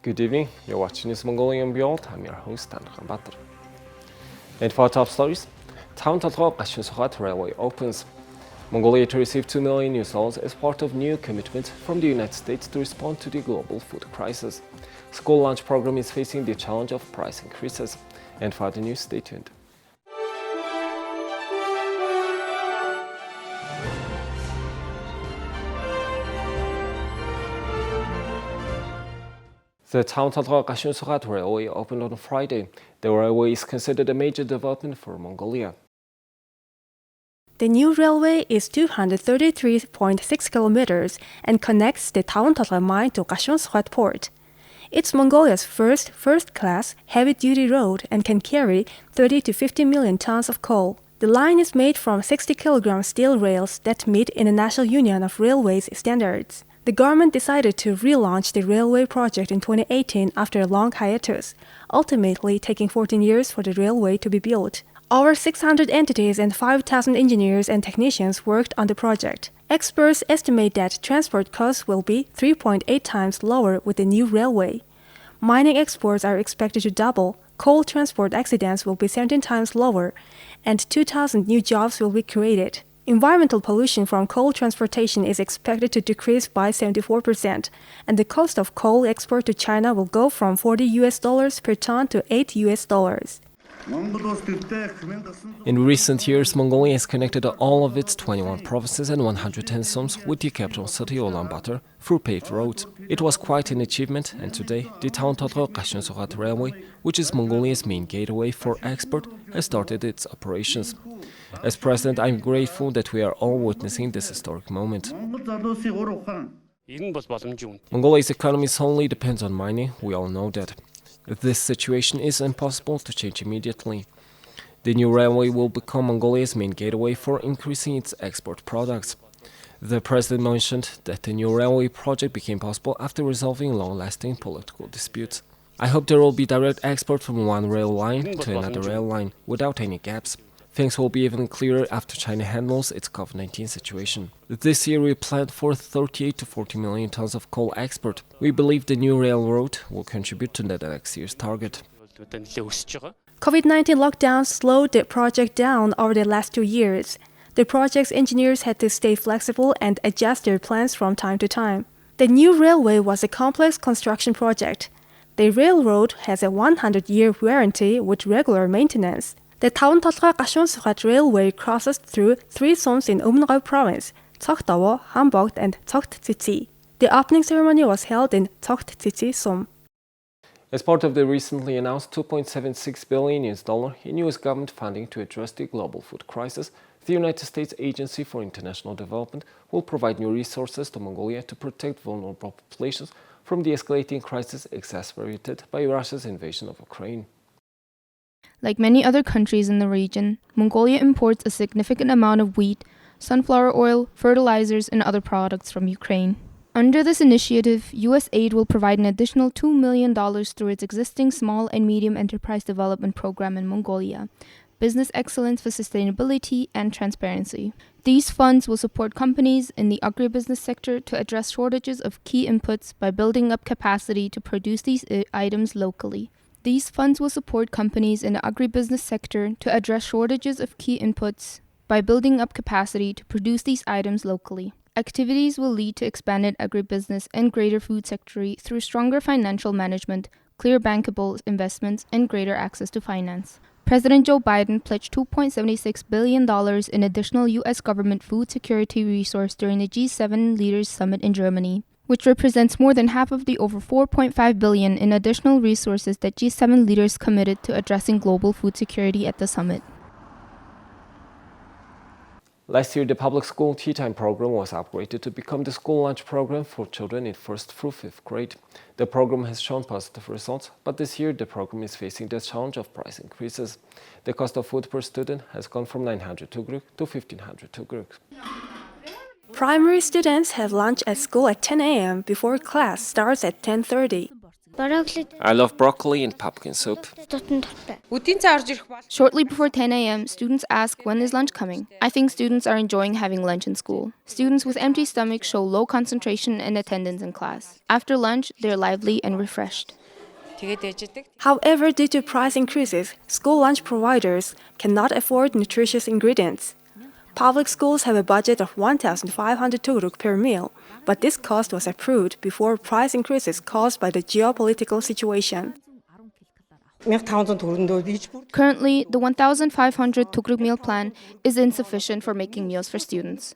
Good evening, you're watching this MNB World. I'm your host, Tavan Tolgoi. And for our top stories, Tavan Tolgoi Gashuunsukhait railway opens. Mongolia to receive $2 million as part of new commitment from the United States to respond to the global food crisis. School lunch program is facing the challenge of price increases. And for the news, stay tuned. The Tavan Tolgoi Gashuunsukhait railway opened on Friday. The railway is considered a major development for Mongolia. The new railway is 233.6 kilometers and connects the Tavan Tolgoi mine to Gashuunsukhait port. It's Mongolia's first-class heavy-duty road and can carry 30 to 50 million tons of coal. The line is made from 60-kilogram steel rails that meet International Union of Railways standards. The government decided to relaunch the railway project in 2018 after a long hiatus, ultimately taking 14 years for the railway to be built. Over 600 entities and 5,000 engineers and technicians worked on the project. Experts estimate that transport costs will be 3.8 times lower with the new railway. Mining exports are expected to double, coal transport accidents will be 17 times lower, and 2,000 new jobs will be created. Environmental pollution from coal transportation is expected to decrease by 74%, and the cost of coal export to China will go from $40 per ton to $8. In recent years, Mongolia has connected all of its 21 provinces and 110 zones with the capital city Ulaanbaatar through paved roads. It was quite an achievement, and today the Tavan Tolgoi Gashuunsukhait railway, which is Mongolia's main gateway for export, has started its operations. As president, I'm grateful that we are all witnessing this historic moment. Mongolia's economy solely depends on mining, we all know that. This situation is impossible to change immediately. The new railway will become Mongolia's main gateway for increasing its export products. The president mentioned that the new railway project became possible after resolving long-lasting political disputes. I hope there will be direct export from one rail line to another rail line without any gaps. Things will be even clearer after China handles its COVID-19 situation. This year we planned for 38 to 40 million tons of coal export. We believe the new railroad will contribute to the next year's target. COVID-19 lockdowns slowed the project down over the last 2 years. The project's engineers had to stay flexible and adjust their plans from time to time. The new railway was a complex construction project. The railroad has a 100-year warranty with regular maintenance. The Tavan Tolgoi Gashuunsukhait railway crosses through 3 zones in Umnogao province, Tsogtavo, Hambogt, and Tsogttsitsi. The opening ceremony was held in Tsogttsitsi zone. As part of the recently announced $2.76 billion in U.S. government funding to address the global food crisis, the United States Agency for International Development will provide new resources to Mongolia to protect vulnerable populations from the escalating crisis exacerbated by Russia's invasion of Ukraine. Like many other countries in the region, Mongolia imports a significant amount of wheat, sunflower oil, fertilizers, and other products from Ukraine. Under this initiative, U.S. aid will provide an additional $2 million through its existing Small and Medium Enterprise Development Program in Mongolia, Business Excellence for Sustainability and Transparency. These funds will support companies in the agribusiness sector to address shortages of key inputs by building up capacity to produce these items locally. These funds will support companies in the agribusiness sector to address shortages of key inputs by building up capacity to produce these items locally. Activities will lead to expanded agribusiness and greater food sector through stronger financial management, clear bankable investments, and greater access to finance. President Joe Biden pledged $2.76 billion in additional U.S. government food security resource during the G7 Leaders Summit in Germany, which represents more than half of the over $4.5 billion in additional resources that G7 leaders committed to addressing global food security at the summit. Last year, the public school tea time program was upgraded to become the school lunch program for children in 1st through 5th grade. The program has shown positive results, but this year the program is facing the challenge of price increases. The cost of food per student has gone from 900 tugruk to 1,500 tugruk. Primary students have lunch at school at 10 a.m. before class starts at 10:30. I love broccoli and pumpkin soup. Shortly before 10 a.m., students ask when is lunch coming. I think students are enjoying having lunch in school. Students with empty stomachs show low concentration and attendance in class. After lunch, they're lively and refreshed. However, due to price increases, school lunch providers cannot afford nutritious ingredients. Public schools have a budget of 1,500 tugruk per meal, but this cost was approved before price increases caused by the geopolitical situation. Currently, the 1,500 tugruk meal plan is insufficient for making meals for students.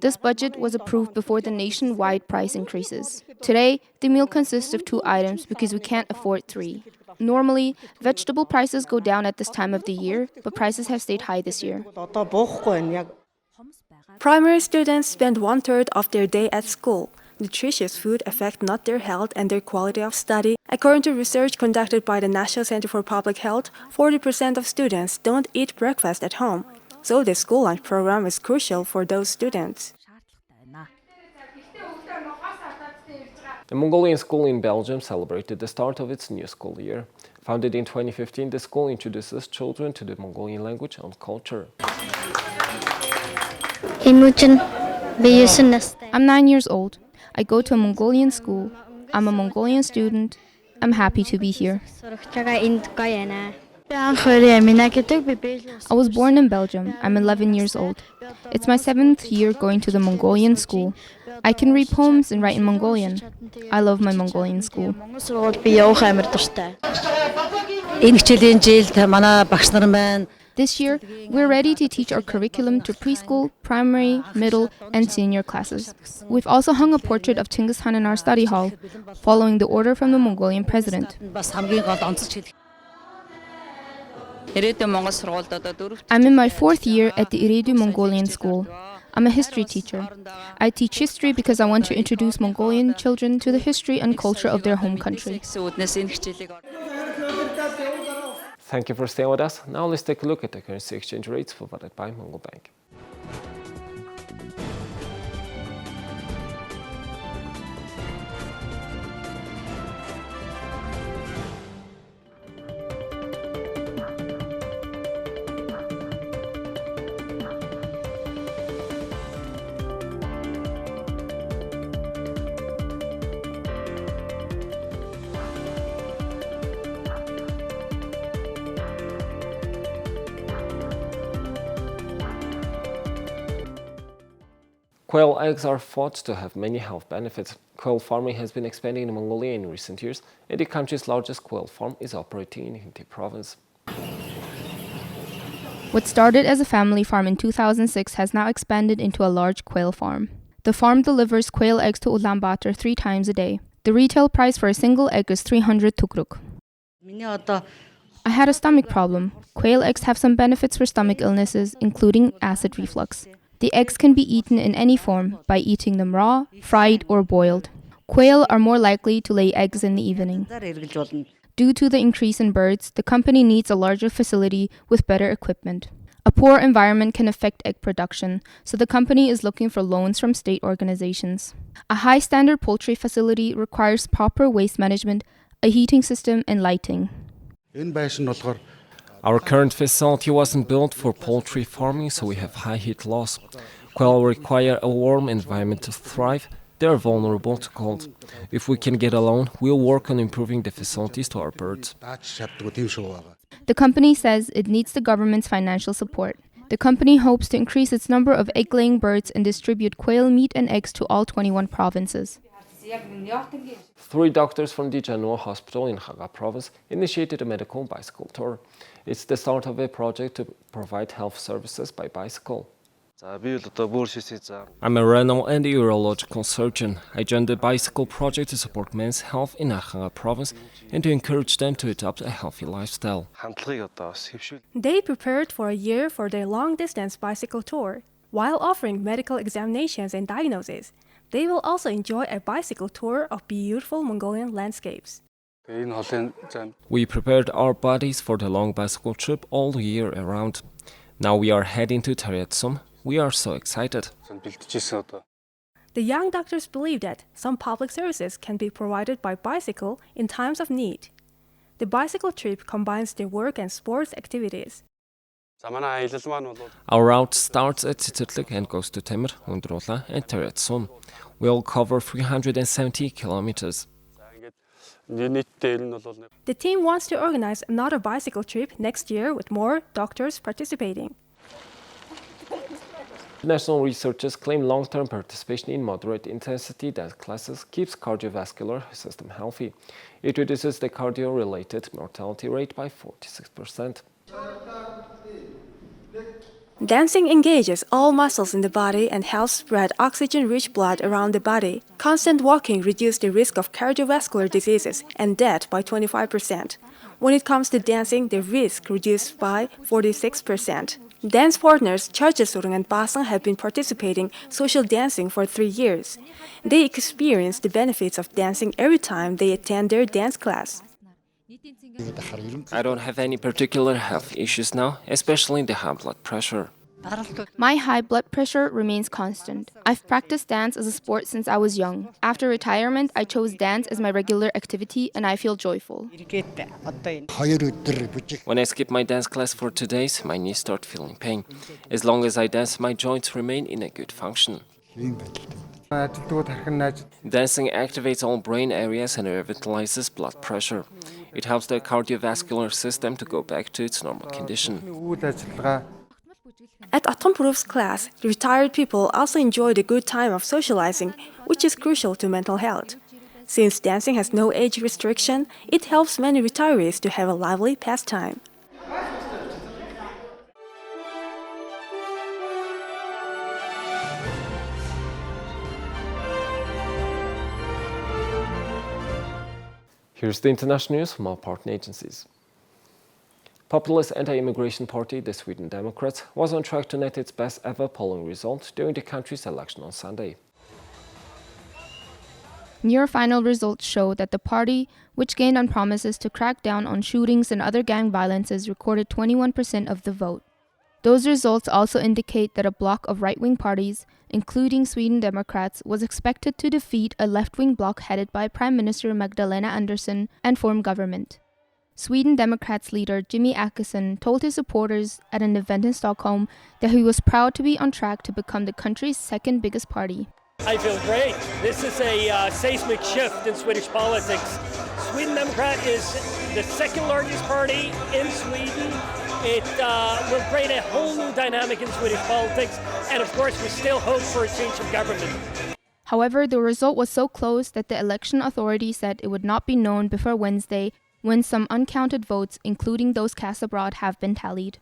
This budget was approved before the nationwide price increases. Today, the meal consists of 2 items because we can't afford 3. Normally, vegetable prices go down at this time of the year, but prices have stayed high this year. Primary students spend 1/3 of their day at school. Nutritious food affect not their health and their quality of study. According to research conducted by the National Center for Public Health, 40% of students don't eat breakfast at home. So the school lunch program is crucial for those students. The Mongolian school in Belgium celebrated the start of its new school year. Founded in 2015, the school introduces children to the Mongolian language and culture. I'm 9 years old. I go to a Mongolian school. I'm a Mongolian student. I'm happy to be here. I was born in Belgium. I'm 11 years old. It's my 7th year going to the Mongolian school. I can read poems and write in Mongolian. I love my Mongolian school. This year, we're ready to teach our curriculum to preschool, primary, middle, and senior classes. We've also hung a portrait of Chinggis Khan in our study hall, following the order from the Mongolian president. I'm in my 4th year at the Iridu Mongolian School. I'm a history teacher. I teach history because I want to introduce Mongolian children to the history and culture of their home country. Thank you for staying with us. Now let's take a look at the currency exchange rates provided by Mongol Bank. Quail eggs are thought to have many health benefits. Quail farming has been expanding in Mongolia in recent years, and the country's largest quail farm is operating in Hintei province. What started as a family farm in 2006 has now expanded into a large quail farm. The farm delivers quail eggs to Ulaanbaatar 3 times a day. The retail price for a single egg is 300 tukruk. I had a stomach problem. Quail eggs have some benefits for stomach illnesses, including acid reflux. The eggs can be eaten in any form, by eating them raw, fried, or boiled. Quail are more likely to lay eggs in the evening. Due to the increase in birds, the company needs a larger facility with better equipment. A poor environment can affect egg production, so the company is looking for loans from state organizations. A high-standard poultry facility requires proper waste management, a heating system, and lighting. Our current facility wasn't built for poultry farming, so we have high heat loss. Quail require a warm environment to thrive. They are vulnerable to cold. If we can get a loan, we'll work on improving the facilities to our birds. The company says it needs the government's financial support. The company hopes to increase its number of egg-laying birds and distribute quail meat and eggs to all 21 provinces. 3 doctors from the Janua Hospital in Khaga province initiated a medical bicycle tour. It's the start of a project to provide health services by bicycle. I'm a renal and urological surgeon. I joined the bicycle project to support men's health in Khaga province and to encourage them to adopt a healthy lifestyle. They prepared for a year for their long-distance bicycle tour. While offering medical examinations and diagnoses, they will also enjoy a bicycle tour of beautiful Mongolian landscapes. We prepared our bodies for the long bicycle trip all year around. Now we are heading to Taryetsum. We are so excited. The young doctors believe that some public services can be provided by bicycle in times of need. The bicycle trip combines the work and sports activities. Our route starts at Titlik and goes to Temir, Undrola, and Teretsun. We'll cover 370 kilometers. The team wants to organize another bicycle trip next year with more doctors participating. National researchers claim long-term participation in moderate-intensity dance classes keeps cardiovascular system healthy. It reduces the cardio-related mortality rate by 46%. Dancing engages all muscles in the body and helps spread oxygen-rich blood around the body. Constant walking reduces the risk of cardiovascular diseases and death by 25%. When it comes to dancing, the risk reduced by 46%. Dance partners Charjasurung and Basang have been participating social dancing for 3 years. They experience the benefits of dancing every time they attend their dance class. I don't have any particular health issues now, especially the high blood pressure. My high blood pressure remains constant. I've practiced dance as a sport since I was young. After retirement, I chose dance as my regular activity and I feel joyful. When I skip my dance class for 2 days, my knees start feeling pain. As long as I dance, my joints remain in a good function. Dancing activates all brain areas and revitalizes blood pressure. It helps the cardiovascular system to go back to its normal condition. At Atomproof's class, the retired people also enjoy the good time of socializing, which is crucial to mental health. Since dancing has no age restriction, it helps many retirees to have a lively pastime. Here's the international news from our partner agencies. Populist anti-immigration party, the Sweden Democrats, was on track to net its best ever polling result during the country's election on Sunday. Near final results show that the party, which gained on promises to crack down on shootings and other gang violences, recorded 21% of the vote. Those results also indicate that a bloc of right-wing parties, including Sweden Democrats, was expected to defeat a left-wing bloc headed by Prime Minister Magdalena Andersson and form government. Sweden Democrats leader Jimmy Åkesson told his supporters at an event in Stockholm that he was proud to be on track to become the country's second biggest party. I feel great. This is a seismic shift in Swedish politics. Sweden Democrat is the second largest party in Sweden. It will create a whole new dynamic in Swedish politics, and of course we still hope for a change of government. However, the result was so close that the election authority said it would not be known before Wednesday, when some uncounted votes, including those cast abroad, have been tallied.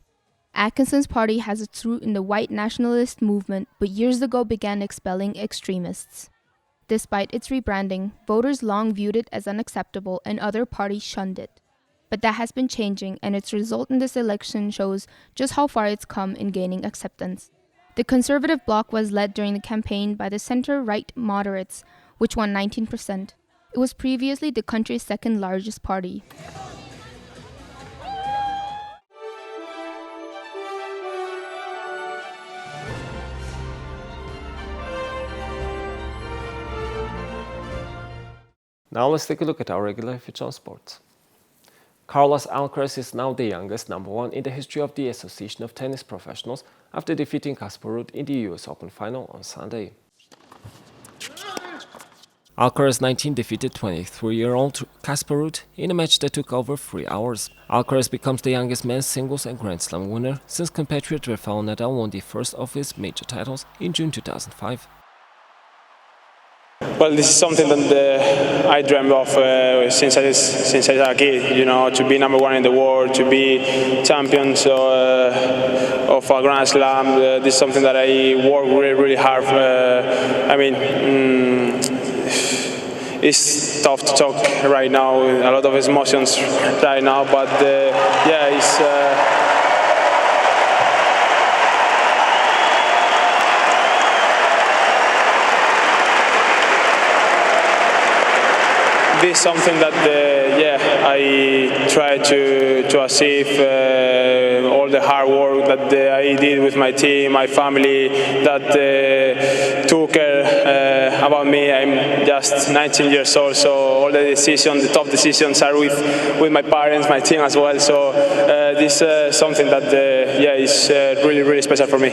Atkinson's party has its root in the white nationalist movement, but years ago began expelling extremists. Despite its rebranding, voters long viewed it as unacceptable and other parties shunned it. But that has been changing, and its result in this election shows just how far it's come in gaining acceptance. The conservative bloc was led during the campaign by the center-right moderates, which won 19%. It was previously the country's second largest party. Now let's take a look at our regular feature on sports. Carlos Alcaraz is now the youngest #1 in the history of the Association of Tennis Professionals after defeating Casper Ruud in the US Open final on Sunday. Alcaraz 19 defeated 23-year-old Casper Ruud in a match that took over 3 hours. Alcaraz becomes the youngest men's singles and Grand Slam winner since compatriot Rafael Nadal won the first of his major titles in June 2005. Well, this is something that I dreamed of since I was a kid. You know, to be #1 in the world, to be champions of a Grand Slam. This is something that I work really, really hard. It's tough to talk right now. A lot of emotions right now, but yeah, it's. This is something that I try to achieve all the hard work that I did with my team, my family, that took care about me. I'm just 19 years old, so all the decisions, the tough decisions are with my parents, my team as well. So this is something that is really, really special for me.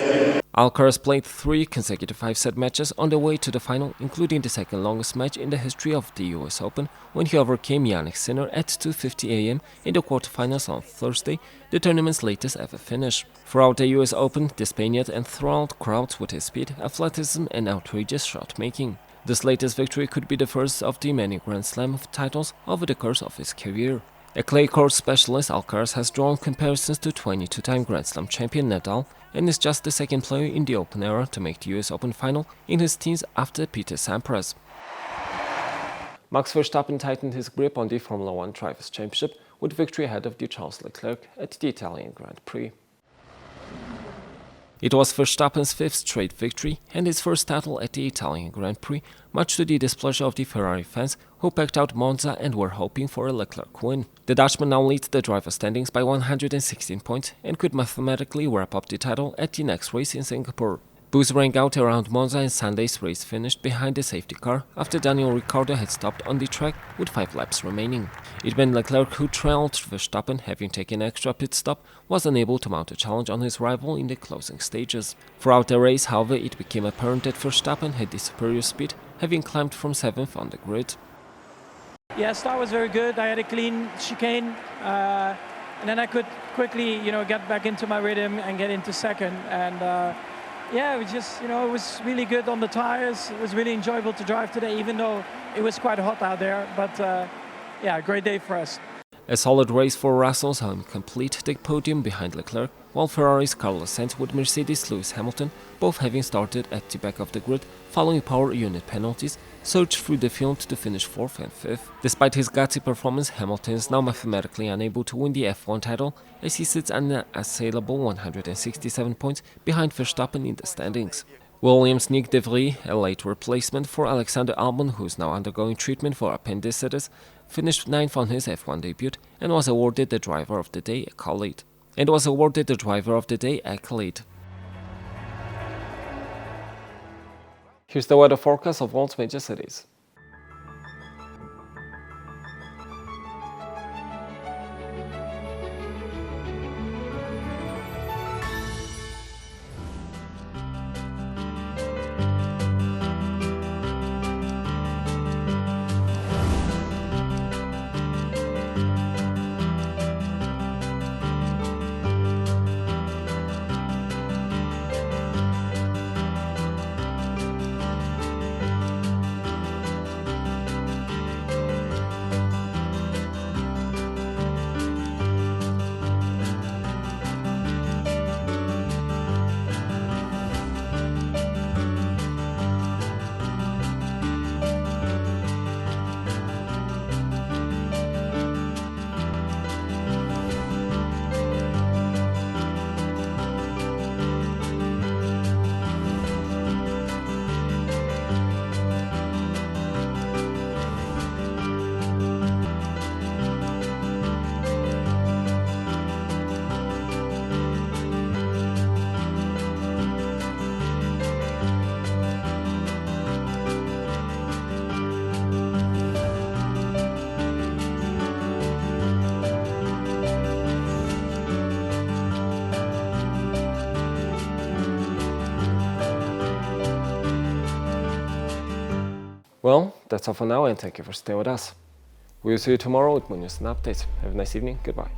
Alcaraz played 3 consecutive 5-set matches on the way to the final, including the second longest match in the history of the US Open, when he overcame Jannik Sinner at 2:50 a.m. in the quarterfinals on Thursday, the tournament's latest ever finish. Throughout the US Open, the Spaniard enthralled crowds with his speed, athleticism and outrageous shot-making. This latest victory could be the first of the many Grand Slam titles over the course of his career. A clay court specialist, Alcaraz has drawn comparisons to 22-time Grand Slam champion Nadal and is just the second player in the Open era to make the US Open final in his teens after Peter Sampras. Max Verstappen tightened his grip on the Formula One Drivers' Championship with victory ahead of Charles Leclerc at the Italian Grand Prix. It was Verstappen's 5th straight victory and his first title at the Italian Grand Prix, much to the displeasure of the Ferrari fans who packed out Monza and were hoping for a Leclerc win. The Dutchman now leads the driver standings by 116 points and could mathematically wrap up the title at the next race in Singapore. Booze rang out around Monza and Sunday's race finished behind the safety car after Daniel Ricciardo had stopped on the track with 5 laps remaining. It meant Leclerc, who trailed Verstappen, having taken an extra pit stop, was unable to mount a challenge on his rival in the closing stages. Throughout the race, however, it became apparent that Verstappen had the superior speed, having climbed from 7th on the grid. Yeah, start was very good. I had a clean chicane, and then I could quickly, get back into my rhythm and get into second. And it was just, it was really good on the tires. It was really enjoyable to drive today, even though it was quite hot out there. But great day for us. A solid race for Russell saw him complete the podium behind Leclerc, while Ferrari's Carlos Sainz with Mercedes' Lewis Hamilton, both having started at the back of the grid following power unit penalties, surged through the field to finish 4th and 5th. Despite his gutsy performance, Hamilton is now mathematically unable to win the F1 title, as he sits an unassailable 167 points behind Verstappen in the standings. Williams' Nick De Vries, a late replacement for Alexander Albon, who is now undergoing treatment for appendicitis, finished 9th on his F1 debut and was awarded the Driver of the Day accolade. Here's the weather forecast of world's major cities. Well, that's all for now, and thank you for staying with us. We'll see you tomorrow with more news and updates. Have a nice evening. Goodbye.